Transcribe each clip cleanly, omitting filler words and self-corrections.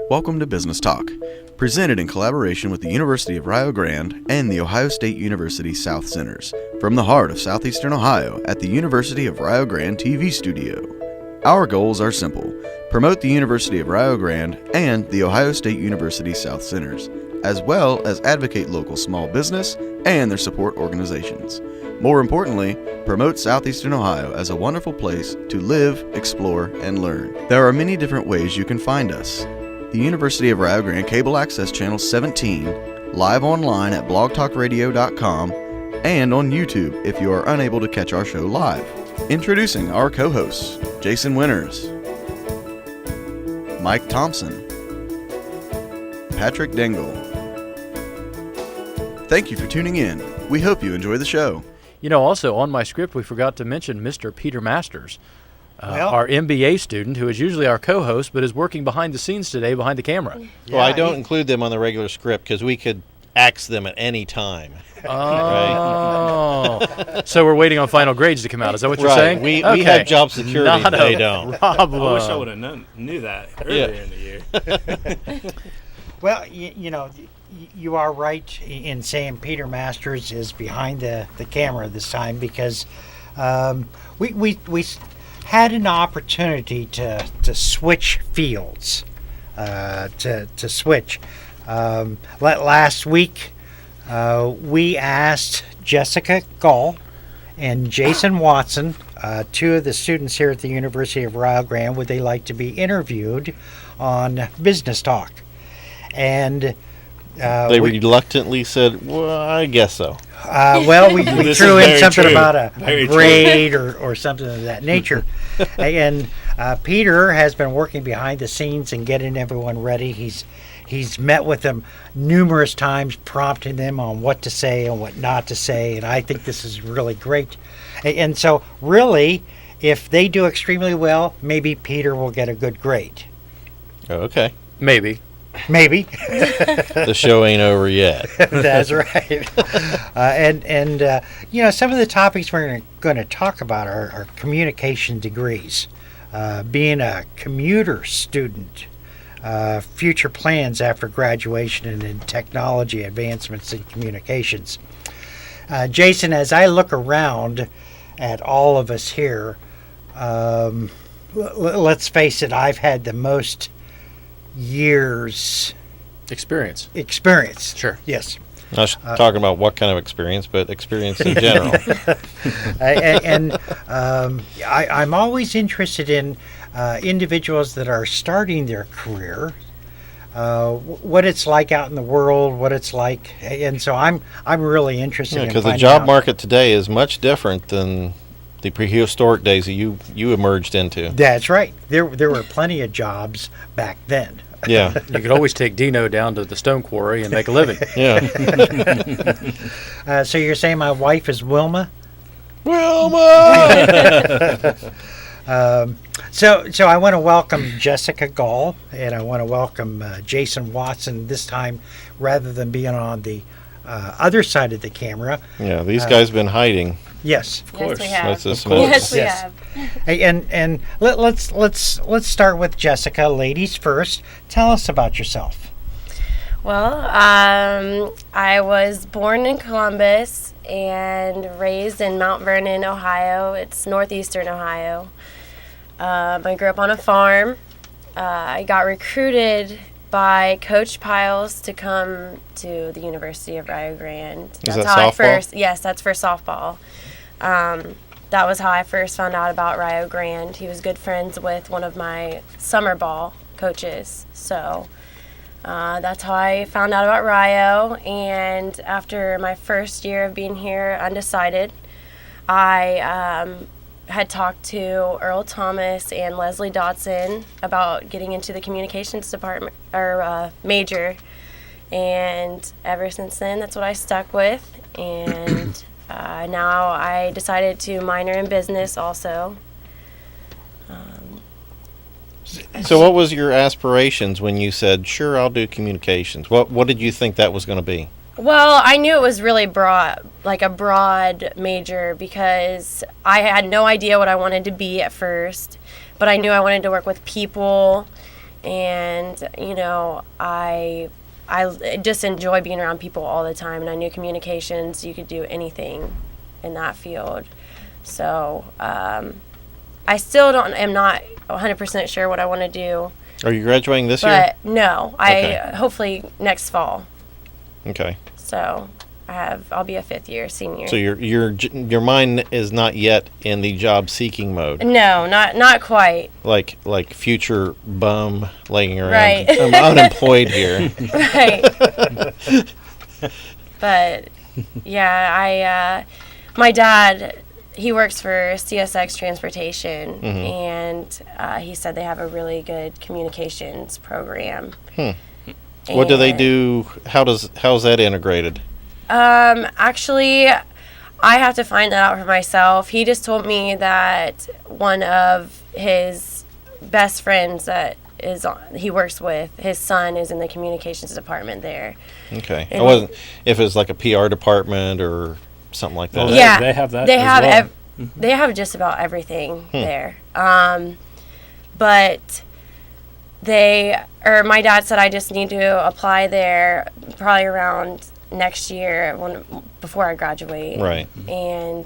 Welcome to Business Talk, presented in collaboration with the University of Rio Grande and the Ohio State University South Centers, from the heart of southeastern Ohio at the University of Rio Grande TV studio. Our goals are simple: promote the University of Rio Grande and the Ohio State University South Centers, as well as advocate local small business and their support organizations. More importantly, promote southeastern Ohio as a wonderful place to live, explore, and learn. There are many different ways you can find us. The University of Rio Grande Cable Access Channel 17, live online at blogtalkradio.com, and on YouTube if you are unable to catch our show live. Introducing our co-hosts, Jason Winters, Mike Thompson, Patrick Dengel. Thank you for tuning in. We hope you enjoy the show. You know, also on my script, we forgot to mention Mr. Peter Masters, our MBA student, who is usually our co-host, but is working behind the scenes today, behind the camera. Yeah, well, I don't include them on the regular script because we could axe them at any time. Oh. Right? So we're waiting on final grades to come out. Is that what you're saying? We have job security, Not they don't. Problem. I wish I would have knew that earlier in the year. Well, you know, you are right in saying Peter Masters is behind the camera this time because we had an opportunity to switch fields, to switch. Last week, we asked Jessica Gall and Jason Watson, two of the students here at the University of Rio Grande, would they like to be interviewed on Business Talk. And they reluctantly said, well, I guess so. Well, we threw in something about a grade or something of that nature. And Peter has been working behind the scenes and getting everyone ready. He's met with them numerous times, prompting them on what to say and what not to say, and I think this is really great. And so, really, if they do extremely well, maybe Peter will get a good grade. Okay. Maybe. The show ain't over yet. That's right. And you know, some of the topics we're going to talk about are communication degrees, being a commuter student, future plans after graduation, and in technology advancements in communications. Jason, as I look around at all of us here, let's face it, I've had the most years experience. Sure. Yes. I was talking about what kind of experience, but experience in general. I'm always interested in individuals that are starting their career, what it's like out in the world, what it's like, and so I'm really interested in because the job market today is much different than the prehistoric days that you emerged into. That's right. There were plenty of jobs back then. Yeah. You could always take Dino down to the stone quarry and make a living. Yeah. So you're saying my wife is Wilma? Wilma! So I want to welcome Jessica Gall, and I want to welcome Jason Watson this time, rather than being on the other side of the camera. Yeah, these guys have been hiding. Yes, of course. Yes, we have. Yes, we have. Hey, and let's start with Jessica. Ladies first. Tell us about yourself. Well, I was born in Columbus and raised in Mount Vernon, Ohio. It's northeastern Ohio. I grew up on a farm. I got recruited by Coach Piles to come to the University of Rio Grande. Is that softball? Yes, that's for softball. That was how I first found out about Rio Grande. He was good friends with one of my summer ball coaches. So that's how I found out about Rio. And after my first year of being here, undecided, I had talked to Earl Thomas and Leslie Dotson about getting into the communications department or major. And ever since then, that's what I stuck with. And now I decided to minor in business also. So what was your aspirations when you said, sure, I'll do communications? What did you think that was going to be? Well, I knew it was really broad, like a broad major, because I had no idea what I wanted to be at first, but I knew I wanted to work with people And, I just enjoy being around people all the time. And I knew communications, you could do anything in that field. So I still am not 100% sure what I want to do. Are you graduating this year? But no, Okay. hopefully next fall. Okay. So I'll be a 5th-year senior. So your mind is not yet in the job seeking mode. No, not quite. Like future bum laying around. Right. I'm unemployed here. Right. But yeah, my dad, he works for CSX Transportation, and he said they have a really good communications program. What do they do? How's that integrated? Actually, I have to find that out for myself. He just told me that one of his best friends he works with, his son is in the communications department there. Okay. And I wasn't if it's like a PR department or something like that. Well, Yeah, they have that. They as have well. they have just about everything there. But my dad said I just need to apply there probably around next year before I graduate. Right. And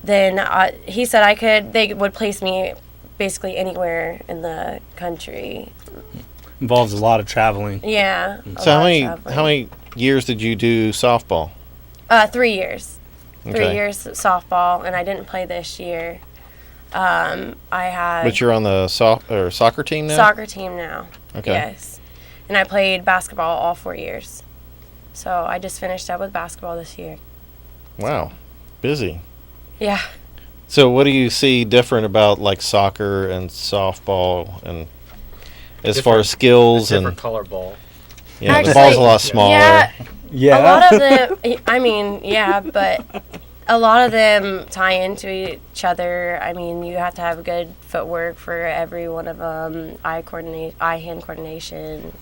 then he said they would place me basically anywhere in the country. Involves a lot of traveling. Yeah. So how many years did you do softball? 3 years. Okay. 3 years softball, and I didn't play this year. I had But you're on the soccer team now? soccer team now. Okay. Yes. And I played basketball all 4 years. So I just finished up with basketball this year. Wow. Busy. Yeah. So what do you see different about like soccer and softball and as far as skills different and color ball. the Actually, ball's a lot smaller. Yeah. Yeah. A lot of them, I mean, yeah, but a lot of them tie into each other. I mean, you have to have good footwork for every one of them, eye-hand coordination,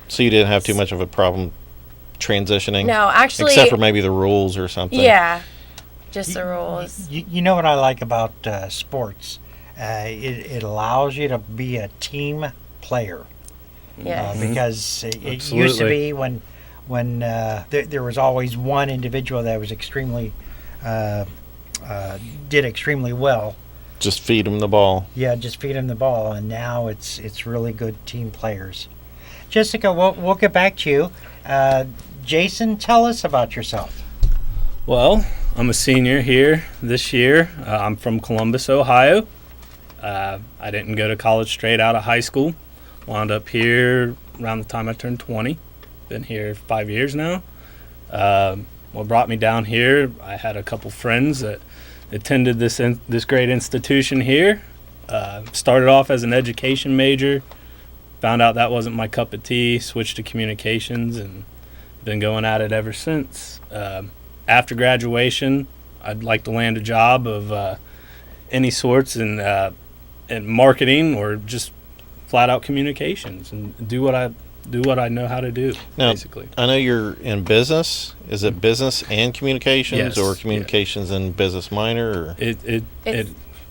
So you didn't have too much of a problem transitioning? No, actually. Except for maybe the rules or something. Yeah, just the rules. You know what I like about sports? It allows you to be a team player. Yes. Because it used to Absolutely. be when there was always one individual that was did extremely well. Just feed them the ball. Yeah, just feed him the ball, and now it's really good team players. Jessica, we'll get back to you. Jason, tell us about yourself. Well, I'm a senior here this year. I'm from Columbus, Ohio. I didn't go to college straight out of high school. Wound up here around the time I turned 20. Been here 5 years now. What brought me down here, I had a couple friends that attended this great institution here. Started off as an education major. Found out that wasn't my cup of tea. Switched to communications and been going at it ever since. After graduation, I'd like to land a job of any sorts in marketing or just flat out communications and do what I know how to do. Now, basically. I know you're in business. Is it business and communications Yes, or communications and business minor? Or? It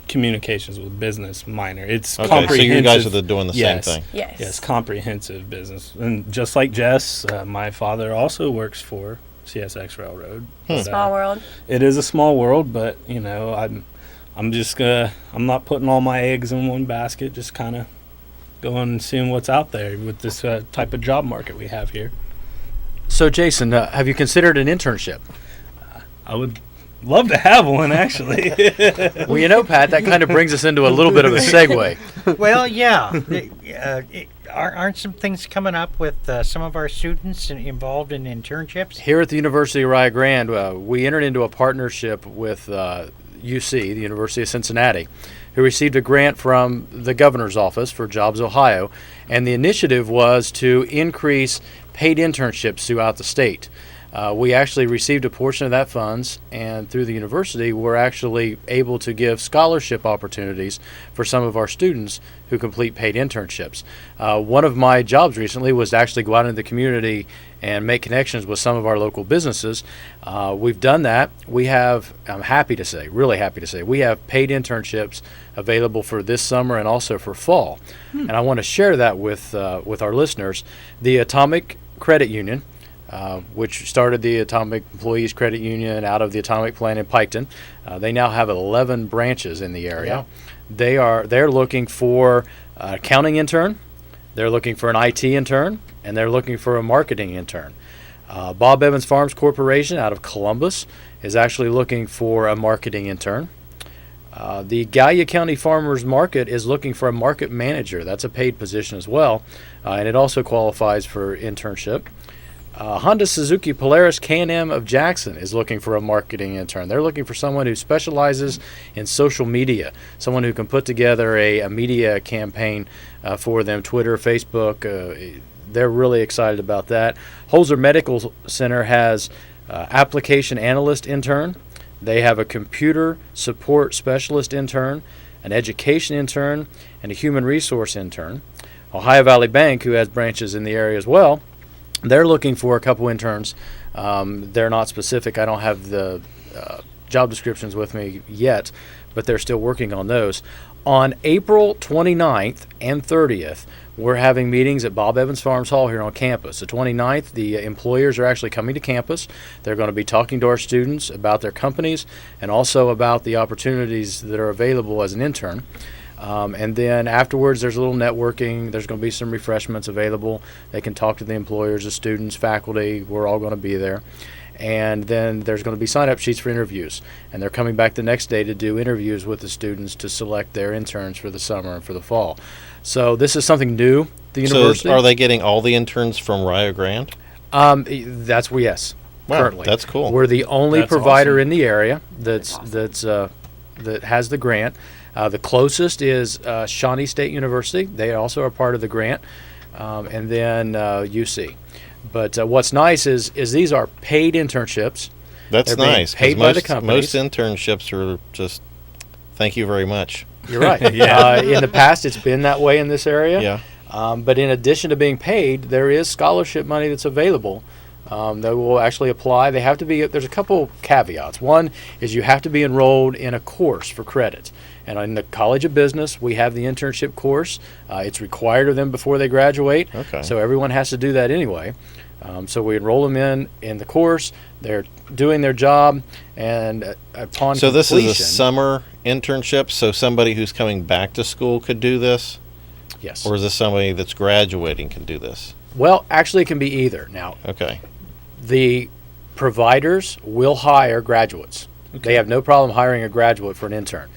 communications with business minor. It's Okay, comprehensive. so you guys are doing the Yes. same thing. Yes. Yes, comprehensive business. And just like Jess, my father also works for CSX Railroad. But, Small world. It is a small world, but I'm just I'm not putting all my eggs in one basket. Just kind of going and seeing what's out there with this type of job market we have here. So, Jason, have you considered an internship? I would love to have one, actually. Well, Pat, that kind of brings us into a little bit of a segue. Well, yeah. Aren't some things coming up with some of our students involved in internships? Here at the University of Rio Grande, we entered into a partnership with UC, the University of Cincinnati, who received a grant from the governor's office for Jobs Ohio, and the initiative was to increase paid internships throughout the state. we actually received a portion of that funds, and through the university, we're actually able to give scholarship opportunities for some of our students who complete paid internships. One of my jobs recently was to actually go out into the community and make connections with some of our local businesses. We've done that. We have, I'm happy to say, really happy to say, we have paid internships available for this summer and also for fall. And I want to share that with our listeners. The Atomic Credit Union, which started the Atomic Employees Credit Union out of the Atomic plant in Piketon. They now have 11 branches in the area. They're looking for an accounting intern, they're looking for an IT intern, and they're looking for a marketing intern. Bob Evans Farms Corporation out of Columbus is actually looking for a marketing intern. The Gallia County Farmers Market is looking for a market manager. That's a paid position as well, and it also qualifies for internship. Honda Suzuki Polaris Can-Am of Jackson is looking for a marketing intern. They're looking for someone who specializes in social media, someone who can put together a media campaign for them, Twitter, Facebook. They're really excited about that. Holzer Medical Center has application analyst intern. They have a computer support specialist intern, an education intern, and a human resource intern. Ohio Valley Bank, who has branches in the area as well, they're looking for a couple interns. They're not specific. I don't have the job descriptions with me yet, but they're still working on those. On April 29th and 30th, we're having meetings at Bob Evans Farms Hall here on campus. The 29th, the employers are actually coming to campus. They're going to be talking to our students about their companies and also about the opportunities that are available as an intern. And then afterwards, there's a little networking. There's going to be some refreshments available. They can talk to the employers, the students, faculty. We're all going to be there. And then there's going to be sign-up sheets for interviews. And they're coming back the next day to do interviews with the students to select their interns for the summer and for the fall. So this is something new, the university. So are they getting all the interns from Rio Grande? Yes. Wow, currently. that's cool. We're the only That's provider awesome. in the area that has the grant. The closest is Shawnee State University. They also are part of the grant, and then UC. But what's nice is these are paid internships. That's They're being nice. 'cause paid by the companies. Most internships are just, thank you very much. You're right. Yeah. In the past, it's been that way in this area. Yeah. But in addition to being paid, there is scholarship money that's available. They will actually apply. They have to be. There's a couple caveats. One is you have to be enrolled in a course for credit. And in the College of Business, we have the internship course. It's required of them before they graduate. Okay. So everyone has to do that anyway. So we enroll them in the course. They're doing their job, and upon So this completion, is a summer internship, so somebody who's coming back to school could do this? yes. Or is this somebody that's graduating can do this? Well, actually, it can be either. Now, Okay. the providers will hire graduates. They have no problem hiring a graduate for an intern.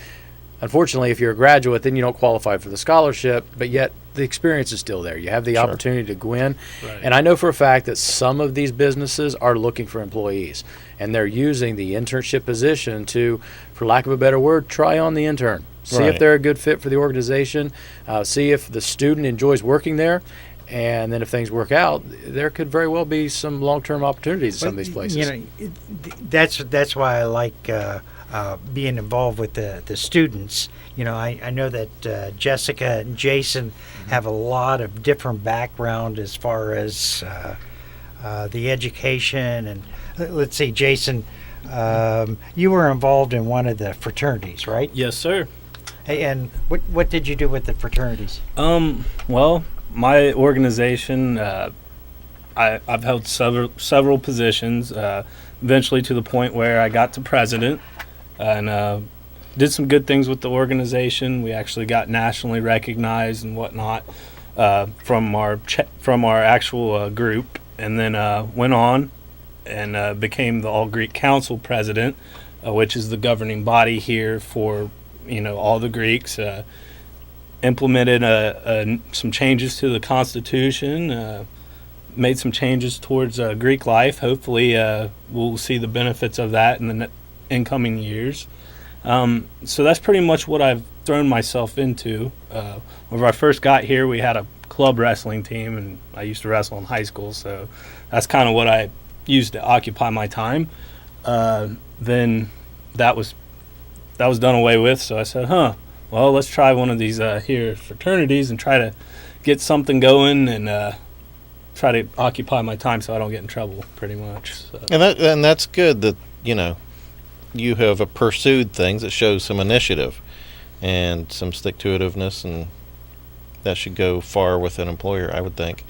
Unfortunately, if you're a graduate, then you don't qualify for the scholarship, but yet the experience is still there. You have the Sure. opportunity to go in. Right. And I know for a fact that some of these businesses are looking for employees, and they're using the internship position to, for lack of a better word, try on the intern. See if Right. they're a good fit for the organization, see if the student enjoys working there, and then if things work out, there could very well be some long-term opportunities at some of these places. You know, that's why I like being involved with the students. You know, I know that Jessica and Jason have a lot of different background as far as the education. And let's see, Jason, you were involved in one of the fraternities, right? Yes, sir. And what did you do with the fraternities? Well, my organization, I've held several positions, eventually to the point where I got to president, and did some good things with the organization. We actually got nationally recognized and whatnot from our actual group, and then went on and became the All Greek Council president, which is the governing body here for all the Greeks. Implemented some changes to the Constitution, made some changes towards Greek life. Hopefully, we'll see the benefits of that in the incoming years. So that's pretty much what I've thrown myself into. When I first got here, we had a club wrestling team, and I used to wrestle in high school, so that's kind of what I used to occupy my time, then that was done away with. So I said, well, let's try one of these here fraternities and try to get something going and try to occupy my time so I don't get in trouble, pretty much. So. And that's good that, you have pursued things that shows some initiative and some stick-to-itiveness, and that should go far with an employer, I would think.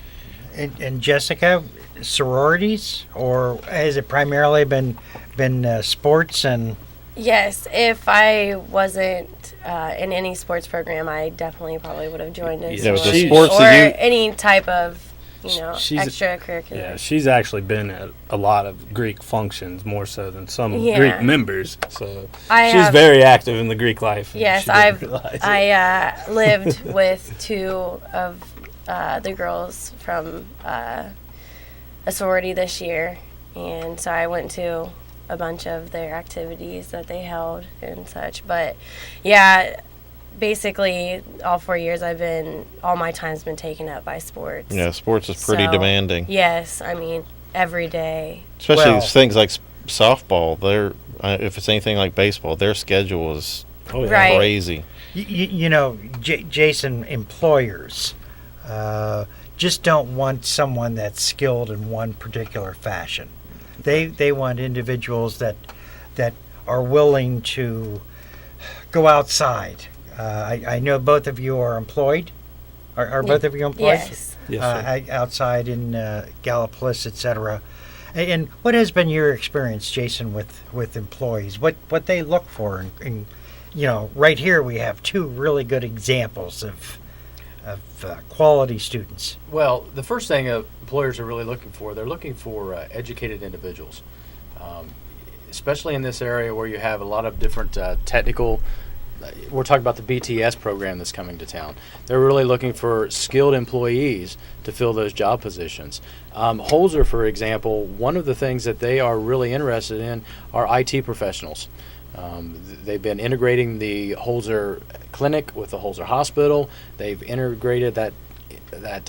And Jessica, sororities, or has it primarily been sports and? Yes, if I wasn't in any sports program, I definitely probably would have joined a Yeah, with the sorority sports or that any type of, She's- extracurricular. Yeah, she's actually been at a lot of Greek functions, more so than some Yeah. Greek members. So I she's have- very active in the Greek life. and Yes, she didn't realize it. I lived with two of the girls from a sorority this year, and so I went to a bunch of their activities that they held and such. But yeah, basically all 4 years all my time's been taken up by sports. Yeah, sports is pretty So, demanding. Yes, I mean every day. Especially Well- things like softball. If it's anything like baseball, their schedule is Oh, yeah. Right. crazy. Jason, employers just don't want someone that's skilled in one particular fashion. They want individuals that are willing to go outside. I know both of you are employed. Are both of you employed? Yes. Yes, sir. Outside in Gallipolis, etc. And what has been your experience, Jason, with employees? What they look for? And right here we have two really good examples of quality students. Well, the first thing employers are really looking for, they're looking for educated individuals, especially in this area where you have a lot of different technical. We're talking about the BTS program that's coming to town. They're really looking for skilled employees to fill those job positions. Holzer, for example, one of the things that they are really interested in are IT professionals. They've been integrating the Holzer clinic with the Holzer hospital. They've integrated that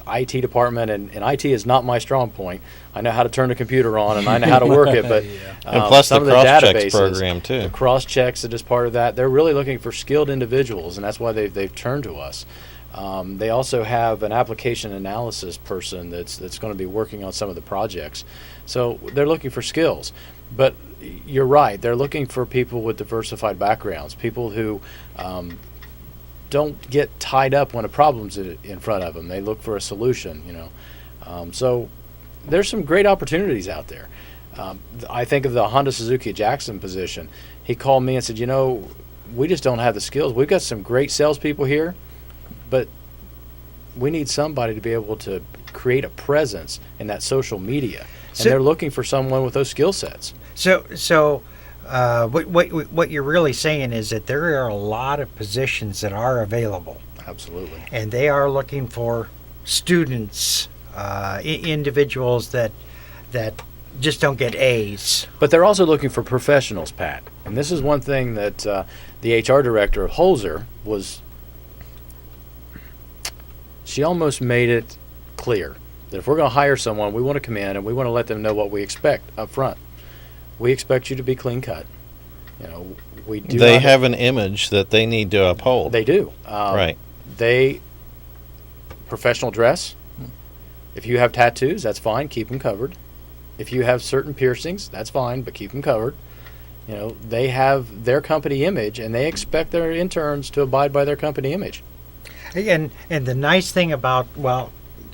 IT department, and IT is not my strong point. I know how to turn a computer on and I know how to work it, but And plus some the of the cross-checks databases, program, too. the cross checks that is part of that. They're really looking for skilled individuals, and that's why they've turned to us. They also have an application analysis person that's going to be working on some of the projects. So they're looking for skills. But you're right, they're looking for people with diversified backgrounds, people who don't get tied up when a problem's in front of them. They look for a solution, So there's some great opportunities out there. I think of the Honda Suzuki Jackson position. He called me and said, we just don't have the skills. We've got some great salespeople here, but we need somebody to be able to create a presence in that social media. And So- they're looking for someone with those skill sets. So what you're really saying is that there are a lot of positions that are available, Absolutely. and they are looking for students, individuals that just don't get A's. But they're also looking for professionals, Pat. And this is one thing that the HR director of Holzer she almost made it clear that if we're going to hire someone, we want to come in and we want to let them know what we expect up front. We expect you to be clean cut. We do. They not- have an image that they need to uphold. They do. Right. Professional dress. If you have tattoos, that's fine. Keep them covered. If you have certain piercings, that's fine, but keep them covered. They have their company image, and they expect their interns to abide by their company image. And the nice thing about,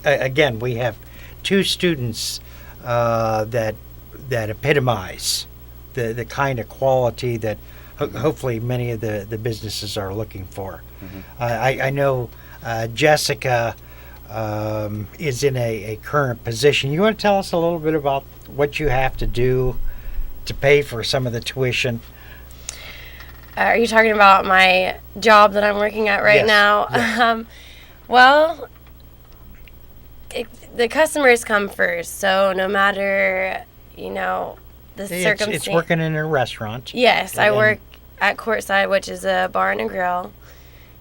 again, we have two students that epitomize the kind of quality that hopefully many of the businesses are looking for. I know Jessica is in a current position. You want to tell us a little bit about what you have to do to pay for some of the tuition? Are you talking about my job that I'm working at right Yes, now? yes. Well, the customers come first. So no matter, the circumstance. It's working in a restaurant. Yes, I And- work at Courtside, which is a bar and a grill,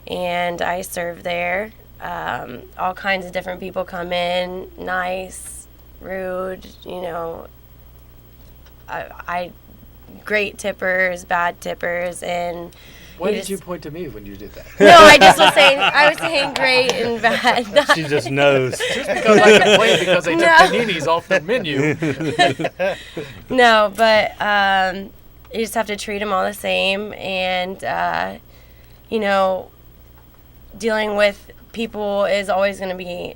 and I serve there. All kinds of different people come in, nice, rude, I great tippers, bad tippers, and Why did you point to me when you did that? no, I was saying great and bad. She just knows. Just because I complained because they took paninis off the menu. No, but you just have to treat them all the same, and dealing with people is always going to be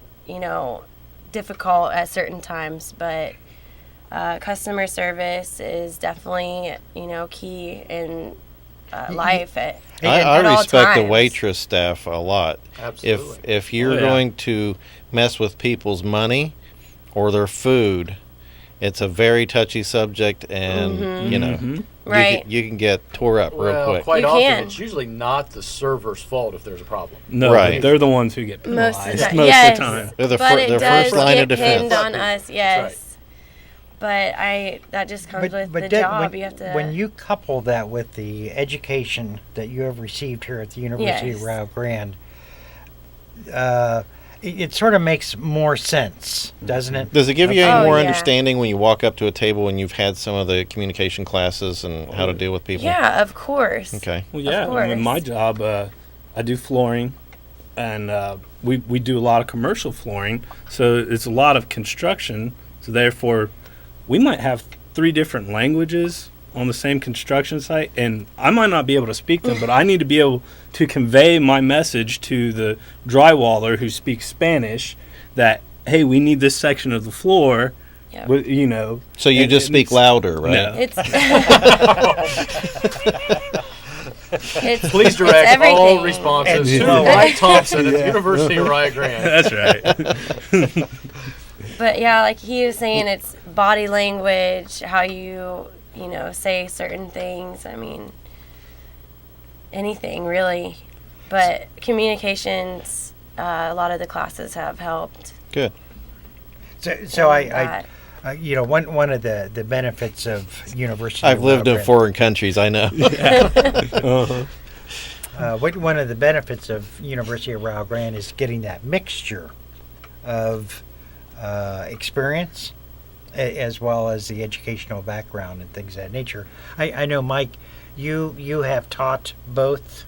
difficult at certain times, but customer service is definitely key in life at I all respect the times. waitress staff a lot. Absolutely. If you're Oh, yeah. going to mess with people's money or their food, it's a very touchy subject, and Mhm. Right. you can get tore up real Well, quick. quite You often can. it's usually not the server's fault if there's a problem. No, Right. they're the ones who get Most penalized of the time, most yes. of the time. They're the But their it does first line get of defense. pinned on us, yes. right. But that just comes with the Deb, job. You have to. when you couple that with the education that you have received here at the University Yes. of Rio Grande, it sort of makes more sense, doesn't it? Does it give you any Oh, more yeah. understanding when you walk up to a table and you've had some of the communication classes and how to deal with people? Yeah, of course. Okay. Well, yeah. Of I mean, my course. job, I do flooring, and we do a lot of commercial flooring. So it's a lot of construction. So therefore, we might have 3 different languages on the same construction site, and I might not be able to speak them, but I need to be able to convey my message to the drywaller who speaks Spanish that, hey, we need this section of the floor. Yep. With, So you And- just and speak it's- louder, right? No. It's. it's Please it's direct everything. all responses to Yeah. Mike Thompson at the University of Rio Grande. That's right. But yeah, like he was saying, it's body language, how you say certain things. I mean, anything really. But communications, a lot of the classes have helped. Good. So I that. one of the benefits of University. I've of Rio lived in Grande- foreign countries, I know. One of the benefits of University of Rio Grande is getting that mixture of experience as well as the educational background and things of that nature. I know, Mike, you have taught both.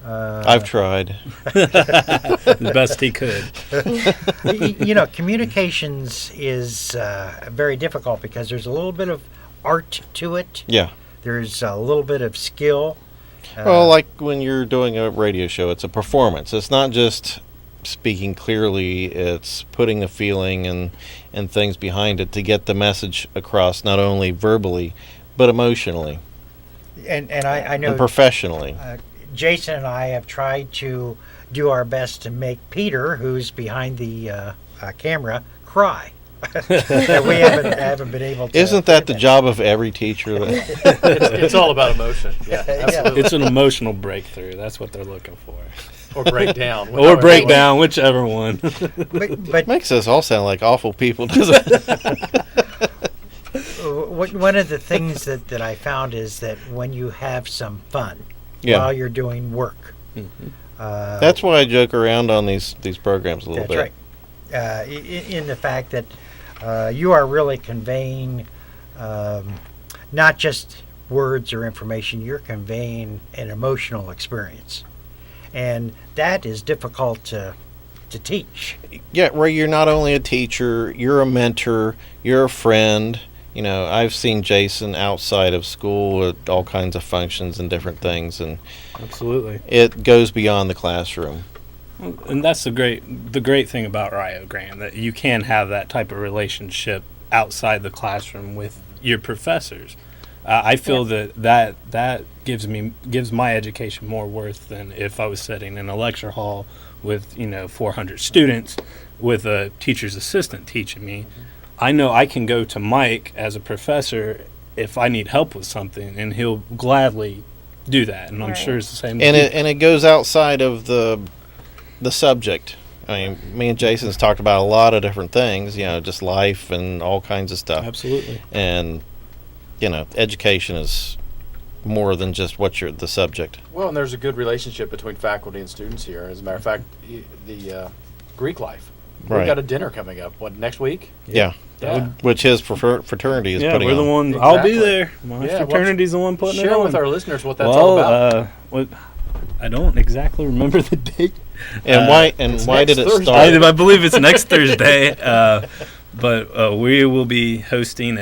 I've tried. The best he could. Communications is very difficult because there's a little bit of art to it. Yeah. There's a little bit of skill. Well, like when you're doing a radio show, it's a performance. It's not just speaking clearly, it's putting the feeling and things behind it to get the message across, not only verbally, but emotionally and I know and professionally. Jason and I have tried to do our best to make Peter, who's behind the camera, cry. And we haven't been able to. Isn't that the job of every teacher? It's all about emotion. Yeah, absolutely. It's an emotional breakthrough. That's what they're looking for. Or break down. Or break down, whichever one. But Makes us all sound like awful people, doesn't it? one of the things that I found is that when you have some fun Yeah. while you're doing work, That's why I joke around on these programs a little that's bit. right. In the fact that you are really conveying not just words or information, you're conveying an emotional experience. And that is difficult to teach. Yeah, where you're not only a teacher, you're a mentor, you're a friend. I've seen Jason outside of school at all kinds of functions and different things, and Absolutely. it goes beyond the classroom. And that's the great thing about Rio Grande, that you can have that type of relationship outside the classroom with your professors. I feel that gives my education more worth than if I was sitting in a lecture hall with 400 students with a teacher's assistant teaching me. I know I can go to Mike as a professor if I need help with something, and he'll gladly do that. And I'm Right. sure it's the same. And it goes outside of the subject. I mean, me and Jason's talked about a lot of different things, just life and all kinds of stuff. Absolutely. And education is more than just the subject. Well, and there's a good relationship between faculty and students here. As a matter of fact, the Greek life We've got a dinner coming up. What, next week? Yeah. Yeah. Which his fraternity is Yeah, putting we're the on. one. I'll be Exactly. there. My Yeah, fraternity's the one putting it Share on. with our listeners what that's all about. What, I don't exactly remember the date. And why did next it Thursday. start? I believe it's next Thursday. But we will be hosting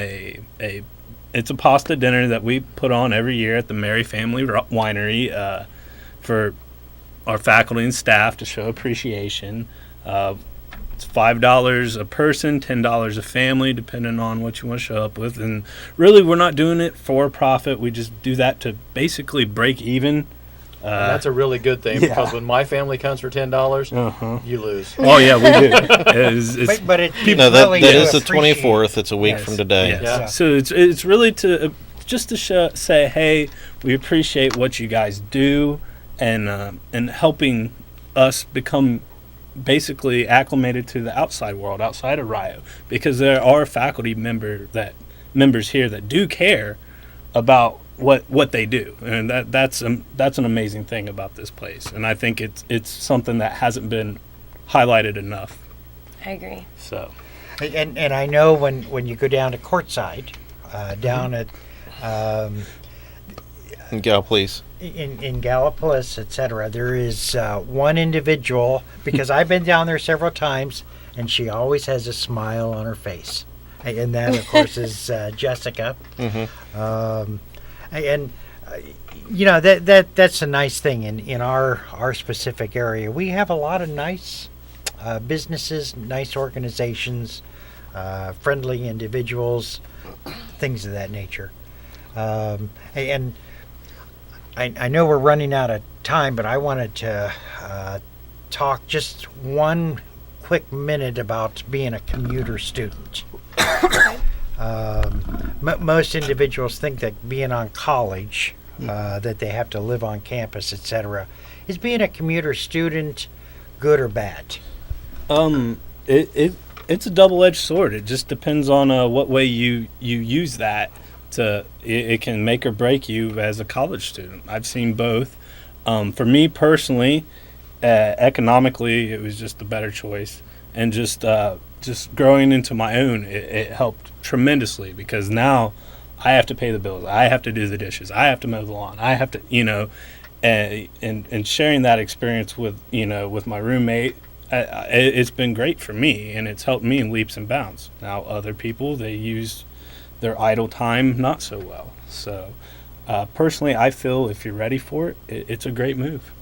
it's a pasta dinner that we put on every year at the Mary Family Winery for our faculty and staff to show appreciation. It's $5 a person, $10 a family, depending on what you want to show up with. And really, we're not doing it for profit. We just do that to basically break even. And that's a really good thing because when my family comes for $10, you lose. Oh yeah, we do. But it No, that really is do the appreciate 24th. It's a week Yes. from today. Yes. Yeah. So it's really to just to say, hey, we appreciate what you guys do, and helping us become basically acclimated to the outside world, outside of Rio, because there are faculty members here that do care about what they do, and that's an amazing thing about this place, and I think it's something that hasn't been highlighted enough. I agree. So And I know when you go down to courtside, down at Go, please. in Gallipolis, etc., there is one individual, because I've been down there several times, and she always has a smile on her face, and that of course is Jessica. And you know that's a nice thing in our specific area. We have a lot of nice businesses, nice organizations, friendly individuals, things of that nature. And I know we're running out of time, but I wanted to talk just one quick minute about being a commuter student. Most individuals think that being on college, that they have to live on campus, etc. Is being a commuter student good or bad? It's a double-edged sword. It just depends on what way you use that. It can make or break you as a college student. I've seen both. For me personally, economically, it was just the better choice, and just growing into my own, it helped tremendously, because now I have to pay the bills, I have to do the dishes, I have to mow the lawn, I have to, and sharing that experience with my roommate, it's been great for me, and it's helped me in leaps and bounds. Now other people, they use their idle time not so well. So personally, I feel if you're ready for it, it's a great move.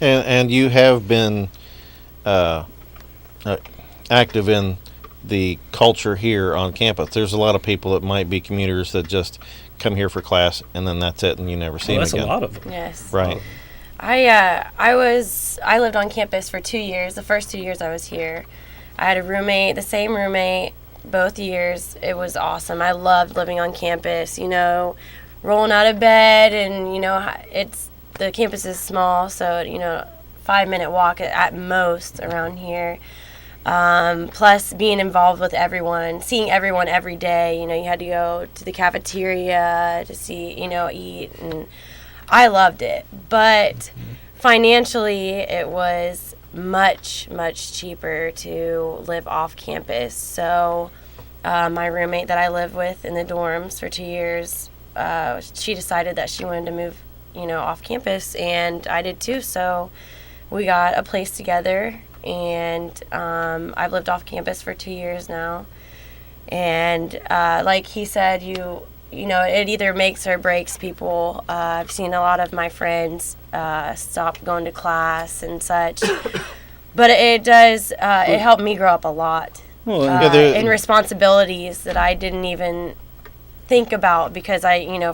And you have been active in the culture here on campus. There's a lot of people that might be commuters that just come here for class and then that's it, and you never see them That's again. a lot of them. Yes. Right. I lived on campus for 2 years. The first 2 years I was here, I had a roommate, the same roommate, both years. It was awesome. I loved living on campus. Rolling out of bed, and the campus is small, so 5-minute walk at most around here. Plus being involved with everyone, seeing everyone every day. You had to go to the cafeteria to see, eat, and I loved it. But financially, it was much, much cheaper to live off campus. So my roommate that I lived with in the dorms for 2 years, she decided that she wanted to move, off campus, and I did too. So we got a place together, and I've lived off campus for 2 years now. And like he said, it either makes or breaks people. I've seen a lot of my friends stop going to class and such. But it does, it helped me grow up a lot. In responsibilities that I didn't even think about, because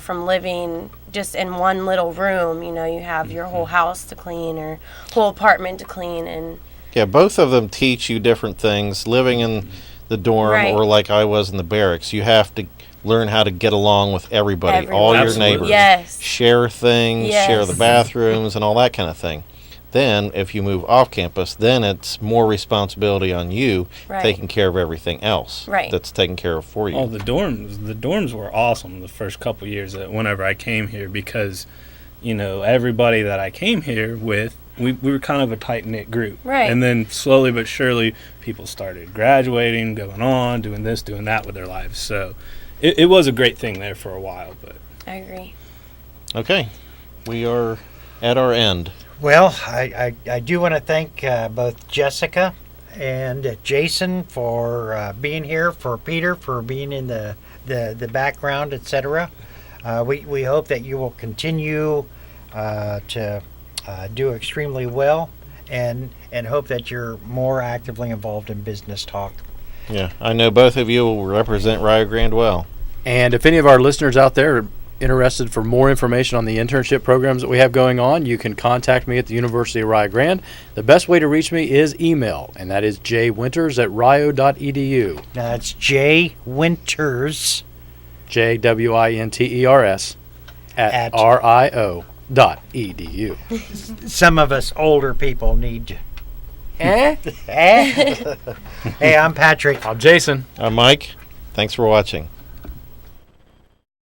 from living just in one little room, you have your whole house to clean or whole apartment to clean. And Yeah, both of them teach you different things. Living in the dorm, Right. or like I was in the barracks, you have to learn how to get along with everybody, Everyone. all your Absolutely. neighbors. Yes. Share things, share the Yes. bathrooms, and all that kind of thing. Then, if you move off campus, then it's more responsibility on you, Right. taking care of everything else Right. that's taken care of for you. Oh, the dorms were awesome the first couple years whenever I came here, because everybody that I came here with we were kind of a tight-knit group. Right. And then slowly but surely, people started graduating, going on, doing this, doing that with their lives. So it was a great thing there for a while. But I agree. Okay, we are at our end. Well, I do want to thank both Jessica and Jason for being here, for Peter for being in the background, etc. We hope that you will continue to do extremely well, and hope that you're more actively involved in business talk. Yeah, I know both of you will represent Rio Grande well. And if any of our listeners out there are interested for more information on the internship programs that we have going on, you can contact me at the University of Rio Grande. The best way to reach me is email, and that is jwinters@rio.edu. Now that's J Winters, JWINTERS at RIO.edu. Some of us older people need. Eh? Hey, I'm Patrick. I'm Jason. Mike, thanks for watching.